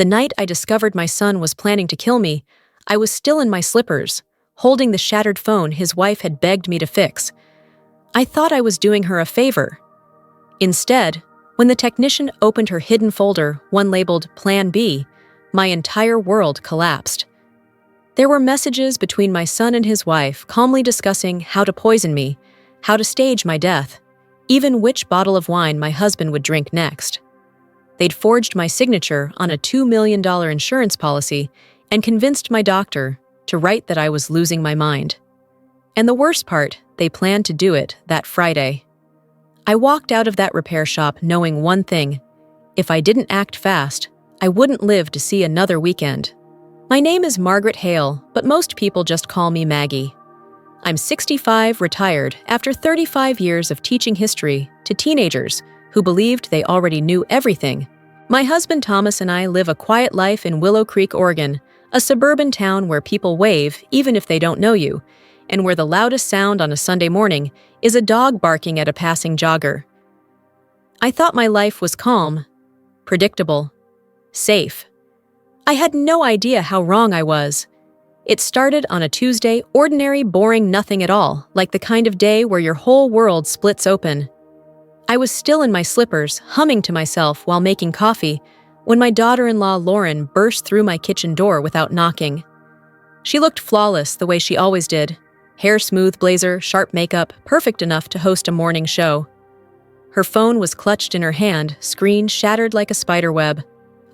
The night I discovered my son was planning to kill me, I was still in my slippers, holding the shattered phone his wife had begged me to fix. I thought I was doing her a favor. Instead, when the technician opened her hidden folder, one labeled Plan B, my entire world collapsed. There were messages between my son and his wife calmly discussing how to poison me, how to stage my death, even which bottle of wine my husband would drink next. They'd forged my signature on a $2 million insurance policy and convinced my doctor to write that I was losing my mind. And the worst part, they planned to do it that Friday. I walked out of that repair shop knowing one thing: if I didn't act fast, I wouldn't live to see another weekend. My name is Margaret Hale, but most people just call me Maggie. I'm 65, retired, after 35 years of teaching history to teenagers who believed they already knew everything. My husband Thomas and I live a quiet life in Willow Creek, Oregon, a suburban town where people wave even if they don't know you, and where the loudest sound on a Sunday morning is a dog barking at a passing jogger. I thought my life was calm, predictable, safe. I had no idea how wrong I was. It started on a Tuesday, ordinary, boring nothing at all, like the kind of day where your whole world splits open. I was still in my slippers, humming to myself while making coffee, when my daughter-in-law Lauren burst through my kitchen door without knocking. She looked flawless the way she always did. Hair smooth, blazer, sharp makeup, perfect enough to host a morning show. Her phone was clutched in her hand, screen shattered like a spiderweb.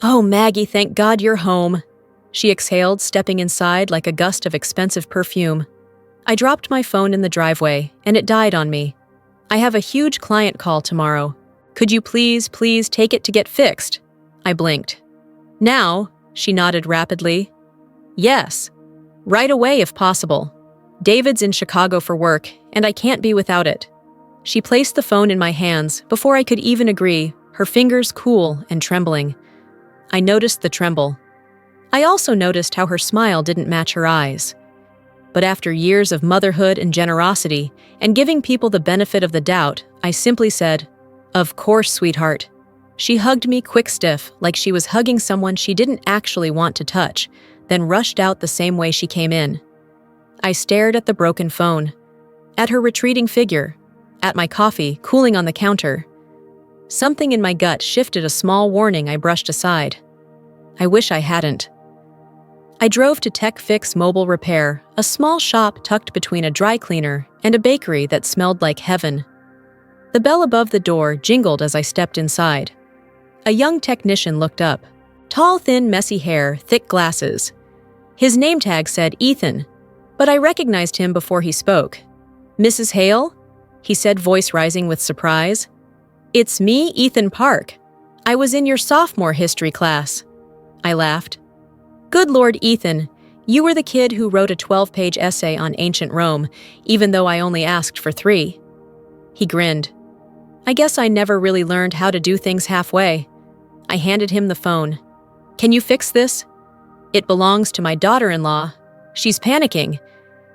"Oh, Maggie, thank God you're home," she exhaled, stepping inside like a gust of expensive perfume. I dropped my phone in the driveway, and it died on me. "I have a huge client call tomorrow. Could you please take it to get fixed?" I blinked. "Now?" she nodded rapidly. "Yes. Right away if possible. David's in Chicago for work, and I can't be without it." She placed the phone in my hands before I could even agree, her fingers cool and trembling. I noticed the tremble. I also noticed how her smile didn't match her eyes. But after years of motherhood and generosity, and giving people the benefit of the doubt, I simply said, "Of course, sweetheart." She hugged me quick stiff, like she was hugging someone she didn't actually want to touch, then rushed out the same way she came in. I stared at the broken phone, at her retreating figure, at my coffee cooling on the counter. Something in my gut shifted a small warning I brushed aside. I wish I hadn't. I drove to Tech Fix Mobile Repair, a small shop tucked between a dry cleaner and a bakery that smelled like heaven. The bell above the door jingled as I stepped inside. A young technician looked up. Tall, thin, messy hair, thick glasses. His name tag said Ethan, but I recognized him before he spoke. "Mrs. Hale?" he said, voice rising with surprise. "It's me, Ethan Park. I was in your sophomore history class." I laughed. "Good Lord, Ethan, you were the kid who wrote a 12-page essay on ancient Rome, even though I only asked for 3. He grinned. I guess I never really learned how to do things halfway. I handed him the phone. "Can you fix this? It belongs to my daughter-in-law. She's panicking."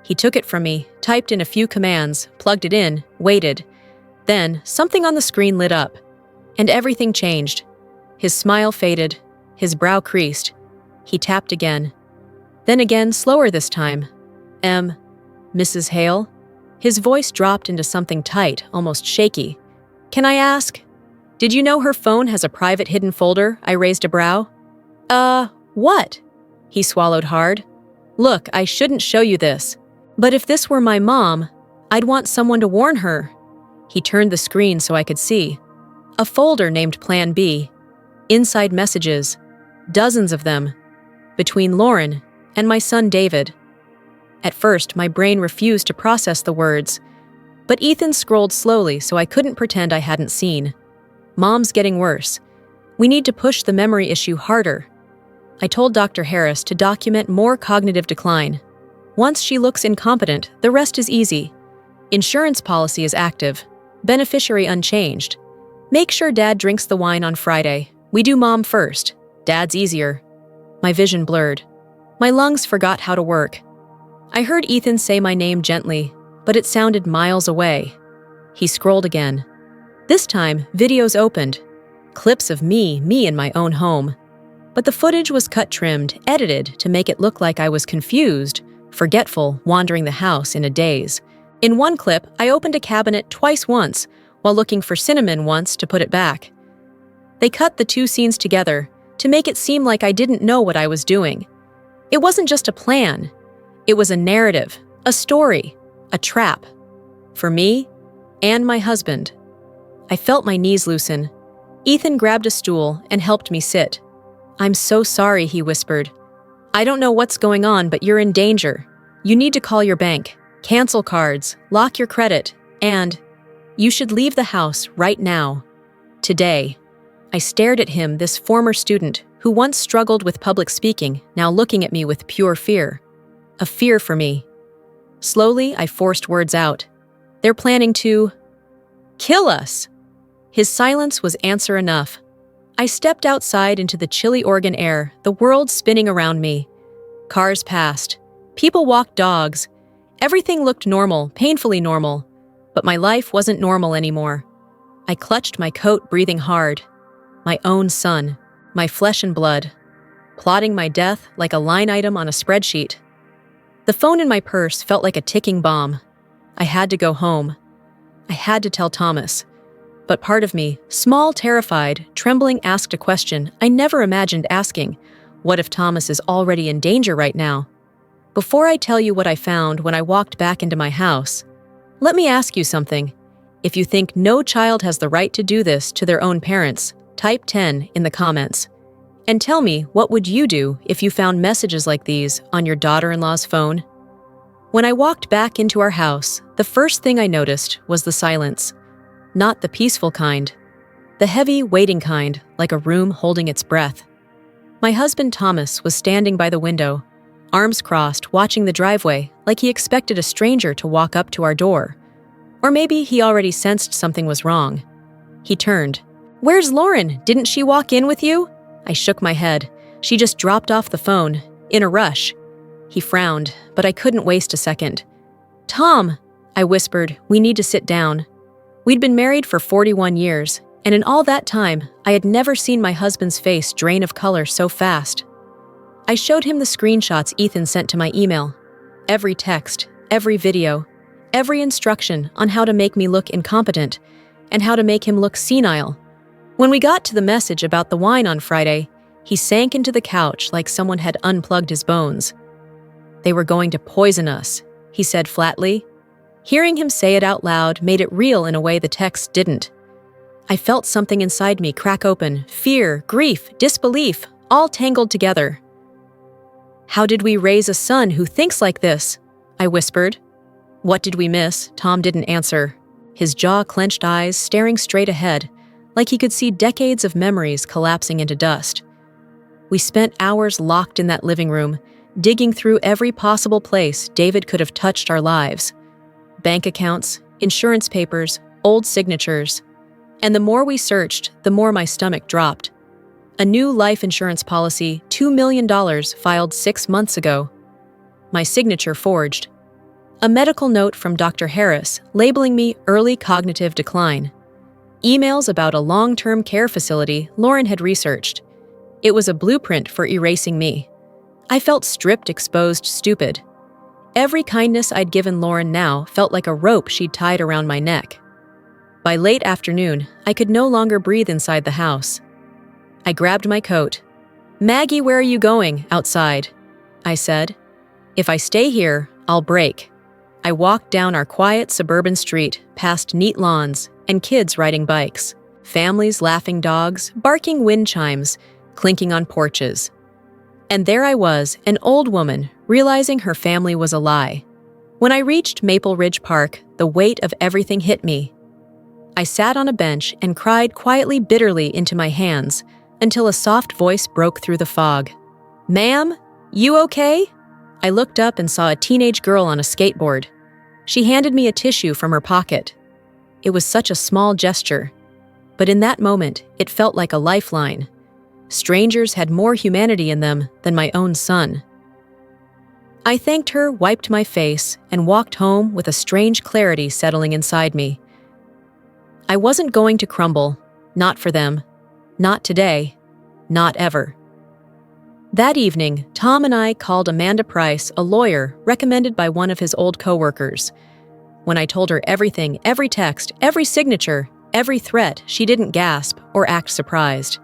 He took it from me, typed in a few commands, plugged it in, waited. Then, something on the screen lit up, and everything changed. His smile faded, his brow creased. He tapped again. Then again, slower this time. "Mrs. Hale?" His voice dropped into something tight, almost shaky. "Can I ask? Did you know her phone has a private hidden folder?" I raised a brow. What?" He swallowed hard. "Look, I shouldn't show you this. But if this were my mom, I'd want someone to warn her." He turned the screen so I could see. A folder named Plan B. Inside messages. Dozens of them. Between Lauren and my son David. At first, my brain refused to process the words. But Ethan scrolled slowly so I couldn't pretend I hadn't seen. "Mom's getting worse. We need to push the memory issue harder." I told Dr. Harris to document more cognitive decline. Once she looks incompetent, the rest is easy. Insurance policy is active. Beneficiary unchanged. Make sure Dad drinks the wine on Friday. We do Mom first. Dad's easier. My vision blurred. My lungs forgot how to work. I heard Ethan say my name gently, but it sounded miles away. He scrolled again. This time, videos opened. Clips of me in my own home. But the footage was cut-trimmed, edited to make it look like I was confused, forgetful, wandering the house in a daze. In one clip, I opened a cabinet twice once, while looking for cinnamon once to put it back. They cut the two scenes together to make it seem like I didn't know what I was doing. It wasn't just a plan. It was a narrative, a story, a trap. For me and my husband. I felt my knees loosen. Ethan grabbed a stool and helped me sit. "I'm so sorry," he whispered. "I don't know what's going on, but you're in danger. You need to call your bank, cancel cards, lock your credit, and you should leave the house right now. Today." I stared at him, this former student who once struggled with public speaking, now looking at me with pure fear. A fear for me. Slowly, I forced words out. "They're planning to kill us." His silence was answer enough. I stepped outside into the chilly Oregon air, the world spinning around me. Cars passed. People walked dogs. Everything looked normal, painfully normal. But my life wasn't normal anymore. I clutched my coat, breathing hard. My own son, my flesh and blood, plotting my death like a line item on a spreadsheet. The phone in my purse felt like a ticking bomb. I had to go home. I had to tell Thomas. But part of me, small, terrified, trembling, asked a question I never imagined asking. What if Thomas is already in danger right now? Before I tell you what I found when I walked back into my house, let me ask you something. If you think no child has the right to do this to their own parents, type 10 in the comments. And tell me, what would you do if you found messages like these on your daughter-in-law's phone? When I walked back into our house, the first thing I noticed was the silence. Not the peaceful kind. The heavy, waiting kind, like a room holding its breath. My husband Thomas was standing by the window, arms crossed, watching the driveway, like he expected a stranger to walk up to our door. Or maybe he already sensed something was wrong. He turned. "Where's Lauren? Didn't she walk in with you?" I shook my head. She just dropped off the phone, in a rush. He frowned, but I couldn't waste a second. "Tom," I whispered, "we need to sit down." We'd been married for 41 years, and in all that time, I had never seen my husband's face drain of color so fast. I showed him the screenshots Ethan sent to my email. Every text, every video, every instruction on how to make me look incompetent, and how to make him look senile. When we got to the message about the wine on Friday, he sank into the couch like someone had unplugged his bones. "They were going to poison us," he said flatly. Hearing him say it out loud made it real in a way the text didn't. I felt something inside me crack open, fear, grief, disbelief, all tangled together. "How did we raise a son who thinks like this?" I whispered. "What did we miss?" Tom didn't answer. His jaw-clenched eyes staring straight ahead, like he could see decades of memories collapsing into dust. We spent hours locked in that living room, digging through every possible place David could have touched our lives. Bank accounts, insurance papers, old signatures. And the more we searched, the more my stomach dropped. A new life insurance policy, $2 million, filed 6 months ago. My signature forged. A medical note from Dr. Harris labeling me early cognitive decline. Emails about a long-term care facility Lauren had researched. It was a blueprint for erasing me. I felt stripped, exposed, stupid. Every kindness I'd given Lauren now felt like a rope she'd tied around my neck. By late afternoon, I could no longer breathe inside the house. I grabbed my coat. "Maggie, where are you going?" "Outside," I said. "If I stay here, I'll break." I walked down our quiet suburban street, past neat lawns and kids riding bikes, families laughing, dogs barking, wind chimes clinking on porches. And there I was, an old woman, realizing her family was a lie. When I reached Maple Ridge Park, the weight of everything hit me. I sat on a bench and cried quietly, bitterly into my hands, until a soft voice broke through the fog. "Ma'am, you okay?" I looked up and saw a teenage girl on a skateboard. She handed me a tissue from her pocket. It was such a small gesture, but in that moment, it felt like a lifeline. Strangers had more humanity in them than my own son. I thanked her, wiped my face, and walked home with a strange clarity settling inside me. I wasn't going to crumble, not for them, not today, not ever. That evening, Tom and I called Amanda Price, a lawyer recommended by one of his old coworkers. When I told her everything, every text, every signature, every threat, she didn't gasp or act surprised.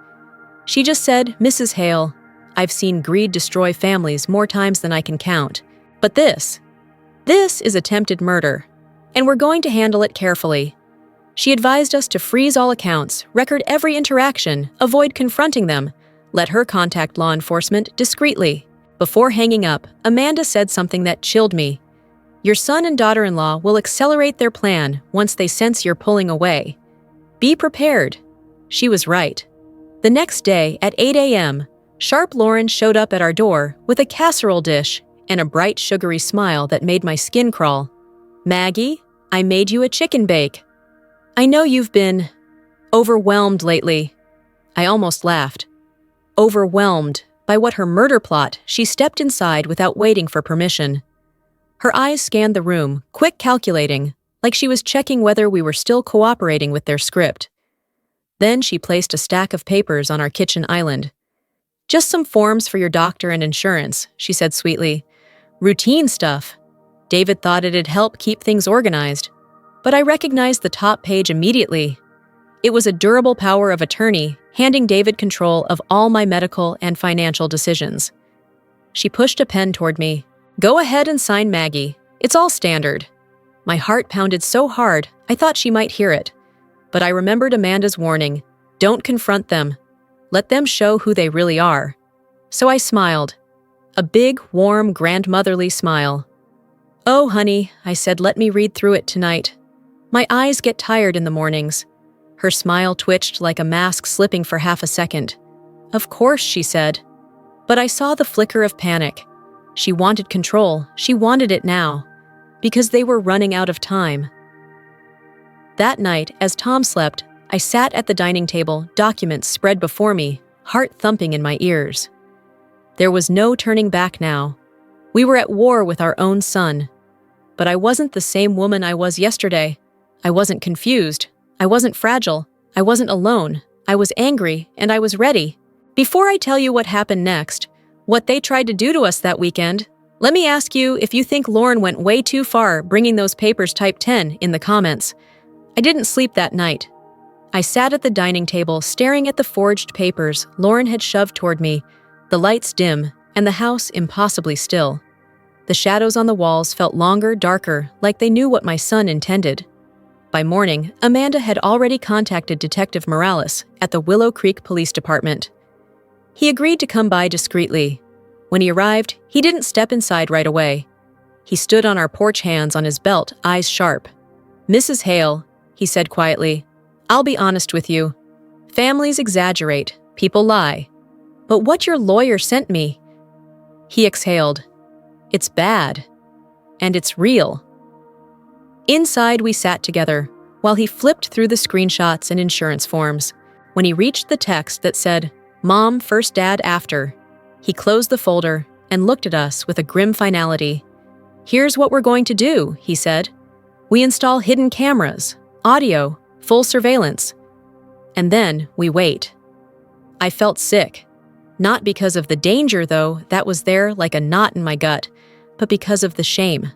She just said, "Mrs. Hale, I've seen greed destroy families more times than I can count. But this is attempted murder, and we're going to handle it carefully." She advised us to freeze all accounts, record every interaction, avoid confronting them, let her contact law enforcement discreetly. Before hanging up, Amanda said something that chilled me. "Your son and daughter-in-law will accelerate their plan once they sense you're pulling away. Be prepared." She was right. The next day, at 8 a.m., Sharp Lauren showed up at our door with a casserole dish and a bright, sugary smile that made my skin crawl. "Maggie, I made you a chicken bake. I know you've been overwhelmed lately." I almost laughed. Overwhelmed by what her murder plot, she stepped inside without waiting for permission. Her eyes scanned the room, quick calculating, like she was checking whether we were still cooperating with their script. Then she placed a stack of papers on our kitchen island. "Just some forms for your doctor and insurance," she said sweetly. "Routine stuff." David thought it'd help keep things organized, but I recognized the top page immediately. It was a durable power of attorney, handing David control of all my medical and financial decisions. She pushed a pen toward me. "Go ahead and sign, Maggie. It's all standard." My heart pounded so hard, I thought she might hear it. But I remembered Amanda's warning, "Don't confront them. Let them show who they really are." So I smiled. A big, warm, grandmotherly smile. "Oh, honey," I said, "let me read through it tonight. My eyes get tired in the mornings." Her smile twitched like a mask slipping for half a second. "Of course," she said. But I saw the flicker of panic. She wanted control. She wanted it now. Because they were running out of time. That night, as Tom slept, I sat at the dining table, documents spread before me, heart thumping in my ears. There was no turning back now. We were at war with our own son. But I wasn't the same woman I was yesterday. I wasn't confused. I wasn't fragile. I wasn't alone. I was angry, and I was ready. Before I tell you what happened next, what they tried to do to us that weekend, let me ask you if you think Lauren went way too far bringing those papers type 10 in the comments. I didn't sleep that night. I sat at the dining table staring at the forged papers Lauren had shoved toward me, the lights dim, and the house impossibly still. The shadows on the walls felt longer, darker, like they knew what my son intended. By morning, Amanda had already contacted Detective Morales at the Willow Creek Police Department. He agreed to come by discreetly. When he arrived, he didn't step inside right away. He stood on our porch, hands on his belt, eyes sharp. "Mrs. Hale," he said quietly, "I'll be honest with you. Families exaggerate, people lie. But what your lawyer sent me..." He exhaled. "It's bad. And it's real." Inside, we sat together, while he flipped through the screenshots and insurance forms. When he reached the text that said, "Mom first, Dad after," he closed the folder and looked at us with a grim finality. "Here's what we're going to do," he said. "We install hidden cameras, audio, full surveillance. And then we wait." I felt sick. Not because of the danger, though, that was there like a knot in my gut, but because of the shame.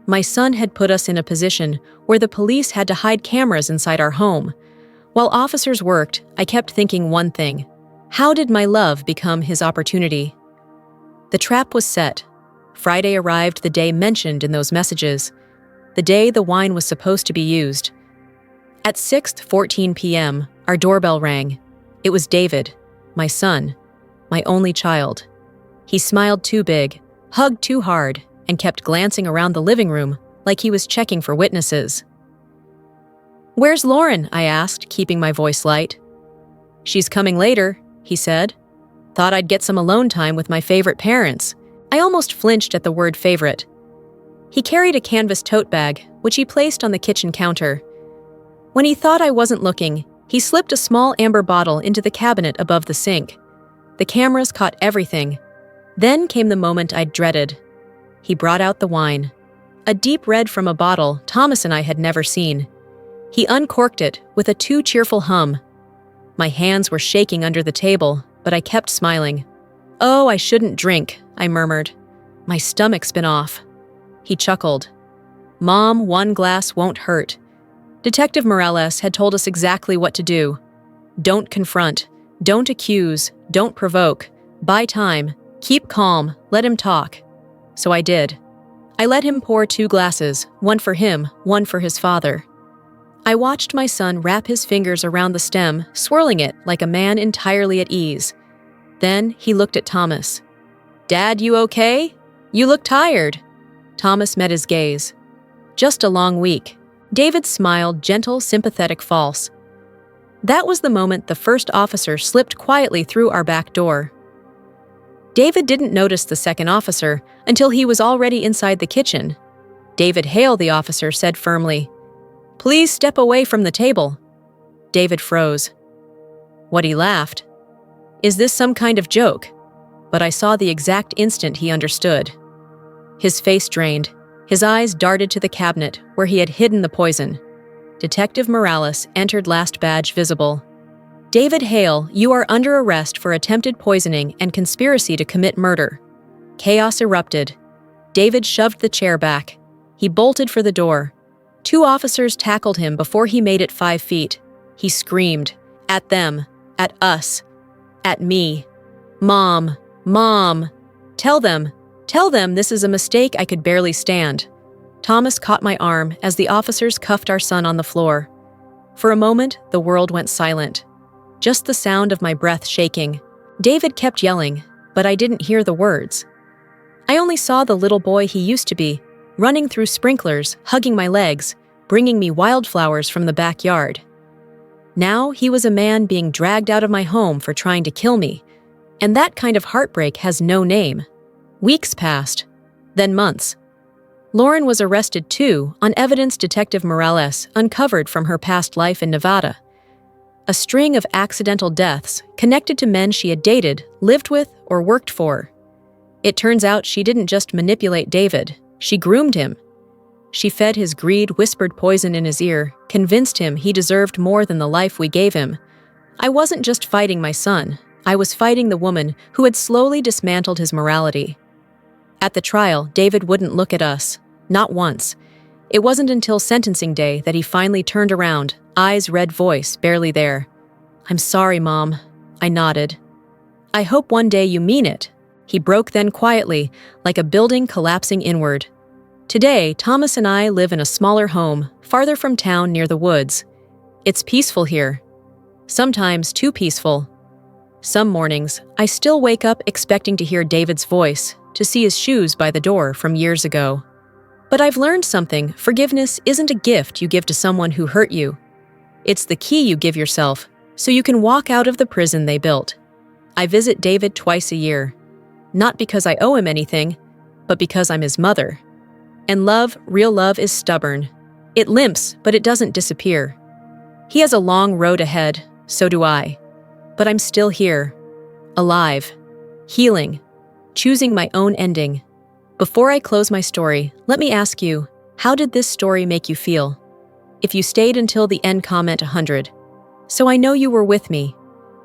My son had put us in a position where the police had to hide cameras inside our home. While officers worked, I kept thinking one thing. How did my love become his opportunity? The trap was set. Friday arrived the day mentioned in those messages, the day the wine was supposed to be used. At 6:14 p.m., our doorbell rang. It was David, my son, my only child. He smiled too big, hugged too hard, and kept glancing around the living room like he was checking for witnesses. "Where's Lauren?" I asked, keeping my voice light. "She's coming later," he said. "Thought I'd get some alone time with my favorite parents." I almost flinched at the word favorite. He carried a canvas tote bag, which he placed on the kitchen counter. When he thought I wasn't looking, he slipped a small amber bottle into the cabinet above the sink. The cameras caught everything. Then came the moment I'd dreaded. He brought out the wine. A deep red from a bottle Thomas and I had never seen. He uncorked it with a too cheerful hum. My hands were shaking under the table, but I kept smiling. "Oh, I shouldn't drink," I murmured. "My stomach's been off." He chuckled. "Mom, one glass won't hurt." Detective Morales had told us exactly what to do. Don't confront. Don't accuse. Don't provoke. Buy time. Keep calm. Let him talk. So I did. I let him pour 2 glasses, one for him, one for his father. I watched my son wrap his fingers around the stem, swirling it like a man entirely at ease. Then he looked at Thomas. "Dad, you okay? You look tired." Thomas met his gaze. "Just a long week." David smiled, gentle, sympathetic false. That was the moment the first officer slipped quietly through our back door. David didn't notice the second officer until he was already inside the kitchen. "David Hale," the officer said firmly. "Please step away from the table." David froze. What, he laughed? Is this some kind of joke? But I saw the exact instant he understood. His face drained. His eyes darted to the cabinet where he had hidden the poison. Detective Morales entered, last badge visible. "David Hale, you are under arrest for attempted poisoning and conspiracy to commit murder." Chaos erupted. David shoved the chair back. He bolted for the door. 2 officers tackled him before he made it 5 feet. He screamed. At them. At us. At me. "Mom! Mom! Tell them this is a mistake." I could barely stand. Thomas caught my arm as the officers cuffed our son on the floor. For a moment, the world went silent. Just the sound of my breath shaking. David kept yelling, but I didn't hear the words. I only saw the little boy he used to be, running through sprinklers, hugging my legs, bringing me wildflowers from the backyard. Now he was a man being dragged out of my home for trying to kill me. And that kind of heartbreak has no name. Weeks passed, then months. Lauren was arrested too, on evidence Detective Morales uncovered from her past life in Nevada. A string of accidental deaths connected to men she had dated, lived with, or worked for. It turns out she didn't just manipulate David, she groomed him. She fed his greed, whispered poison in his ear, convinced him he deserved more than the life we gave him. I wasn't just fighting my son, I was fighting the woman who had slowly dismantled his morality. At the trial, David wouldn't look at us, not once. It wasn't until sentencing day that he finally turned around, eyes red, voice barely there. "I'm sorry, Mom." I nodded. "I hope one day you mean it." He broke then quietly, like a building collapsing inward. Today, Thomas and I live in a smaller home, farther from town near the woods. It's peaceful here. Sometimes too peaceful. Some mornings, I still wake up expecting to hear David's voice, to see his shoes by the door from years ago. But I've learned something. Forgiveness isn't a gift you give to someone who hurt you. It's the key you give yourself, so you can walk out of the prison they built. I visit David twice a year. Not because I owe him anything, but because I'm his mother. And love, real love, is stubborn. It limps, but it doesn't disappear. He has a long road ahead, so do I. But I'm still here, alive, healing, choosing my own ending. Before I close my story, let me ask you, how did this story make you feel? If you stayed until the end, comment 100. So I know you were with me.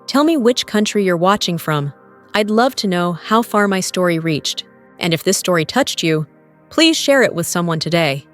Tell me which country you're watching from. I'd love to know how far my story reached. And if this story touched you, please share it with someone today.